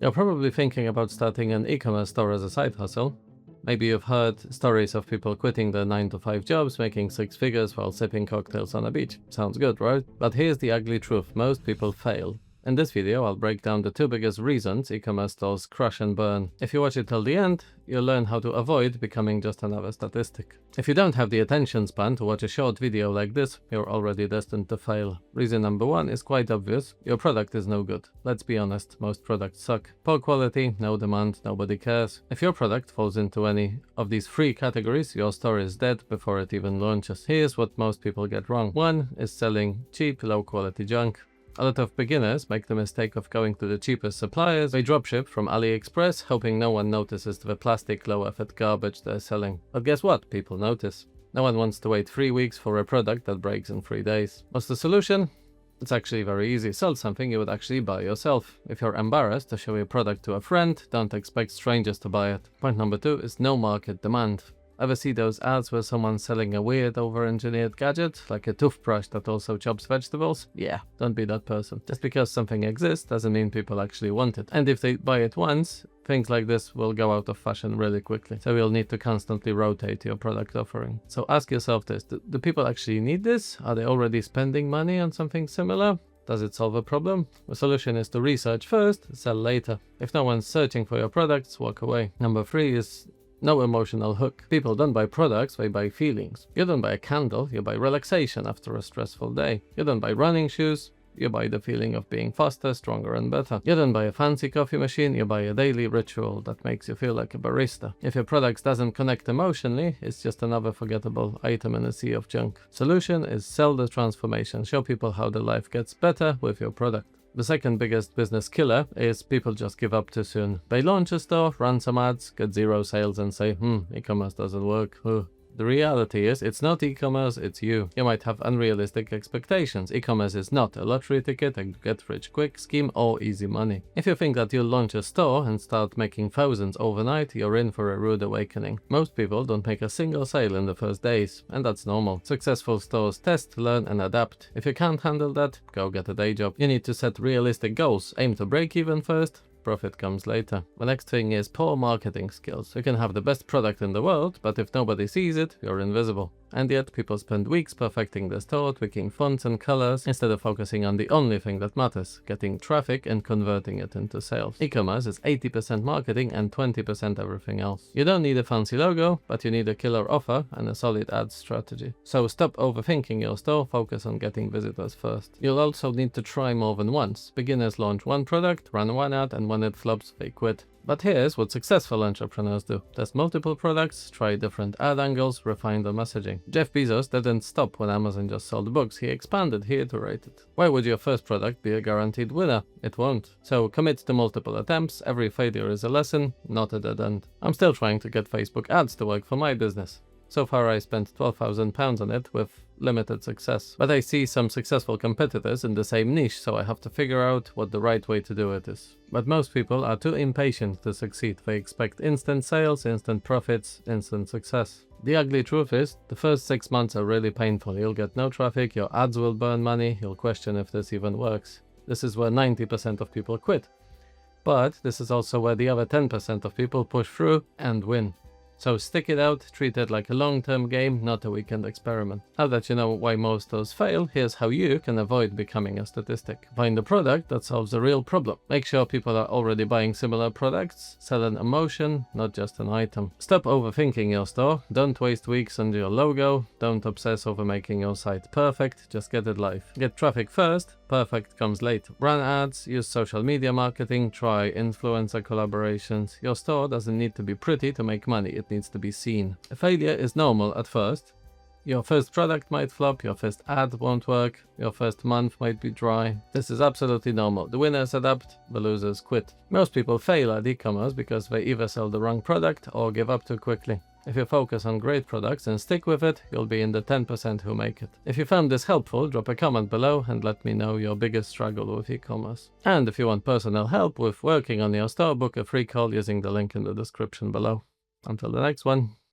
You're probably thinking about starting an e-commerce store as a side hustle. Maybe you've heard stories of people quitting their 9-to-5 jobs, making 6 figures while sipping cocktails on a beach. Sounds good, right? But here's the ugly truth: most people fail. In this video, I'll break down the 2 biggest reasons e-commerce stores crash and burn. If you watch it till the end, you'll learn how to avoid becoming just another statistic. If you don't have the attention span to watch a short video like this, you're already destined to fail. Reason number 1 is quite obvious: your product is no good. Let's be honest, most products suck. Poor quality, no demand, nobody cares. If your product falls into any of these 3 categories, your store is dead before it even launches. Here's what most people get wrong. 1 is selling cheap, low quality junk. A lot of beginners make the mistake of going to the cheapest suppliers. They dropship from AliExpress, hoping no one notices the plastic, low-effort garbage they're selling. But guess what? People notice. No one wants to wait 3 weeks for a product that breaks in 3 days. What's the solution? It's actually very easy. Sell something you would actually buy yourself. If you're embarrassed to show your product to a friend, don't expect strangers to buy it. Point number 2 is no market demand. Ever see those ads where someone's selling a weird over-engineered gadget, like a toothbrush that also chops vegetables? Yeah, don't be that person. Just because something exists doesn't mean people actually want it. And if they buy it once, things like this will go out of fashion really quickly. So you'll need to constantly rotate your product offering. So ask yourself this: do people actually need this? Are they already spending money on something similar? Does it solve a problem? The solution is to research first, sell later. If no one's searching for your products, walk away. Number 3 is no emotional hook. People don't buy products, they buy feelings. You don't buy a candle, you buy relaxation after a stressful day. You don't buy running shoes, you buy the feeling of being faster, stronger and better. You don't buy a fancy coffee machine, you buy a daily ritual that makes you feel like a barista. If your product doesn't connect emotionally, it's just another forgettable item in a sea of junk. Solution is sell the transformation. Show people how their life gets better with your product. The second biggest business killer is people just give up too soon. They launch a store, run some ads, get 0 sales and say, e-commerce doesn't work. The reality is, it's not e-commerce, it's you. You might have unrealistic expectations. E-commerce is not a lottery ticket, a get-rich-quick scheme, or easy money. If you think that you'll launch a store and start making thousands overnight, you're in for a rude awakening. Most people don't make a single sale in the first days, and that's normal. Successful stores test, learn, and adapt. If you can't handle that, go get a day job. You need to set realistic goals. Aim to break even first. Profit comes later. The next thing is poor marketing skills. You can have the best product in the world, but if nobody sees it, you're invisible. And yet people spend weeks perfecting the store, tweaking fonts and colors, instead of focusing on the only thing that matters: getting traffic and converting it into sales. E-commerce is 80% marketing and 20% everything else. You don't need a fancy logo, but you need a killer offer and a solid ad strategy. So stop overthinking your store, focus on getting visitors first. You'll also need to try more than once. Beginners launch one product, run one ad, and when it flops, they quit. But here's what successful entrepreneurs do: test multiple products, try different ad angles, refine the messaging. Jeff Bezos didn't stop when Amazon just sold books. He expanded, he iterated. Why would your first product be a guaranteed winner? It won't. So commit to multiple attempts. Every failure is a lesson, not a dead end. I'm still trying to get Facebook ads to work for my business. So far I spent £12,000 on it with limited success. But I see some successful competitors in the same niche, so I have to figure out what the right way to do it is. But most people are too impatient to succeed. They expect instant sales, instant profits, instant success. The ugly truth is, the first 6 months are really painful. You'll get no traffic, your ads will burn money, you'll question if this even works. This is where 90% of people quit. But this is also where the other 10% of people push through and win. So stick it out, treat it like a long-term game, not a weekend experiment. Now that you know why most stores fail, here's how you can avoid becoming a statistic. Find a product that solves a real problem. Make sure people are already buying similar products. Sell an emotion, not just an item. Stop overthinking your store. Don't waste weeks on your logo. Don't obsess over making your site perfect. Just get it live. Get traffic first. Perfect comes later. Run ads, use social media marketing, try influencer collaborations. Your store doesn't need to be pretty to make money. It needs to be seen. A failure is normal at first. Your first product might flop, your first ad won't work, your first month might be dry. This is absolutely normal. The winners adapt, the losers quit. Most people fail at e-commerce because they either sell the wrong product or give up too quickly. If you focus on great products and stick with it, you'll be in the 10% who make it. If you found this helpful, drop a comment below and let me know your biggest struggle with e-commerce. And if you want personal help with working on your store, book a free call using the link in the description below. Until the next one.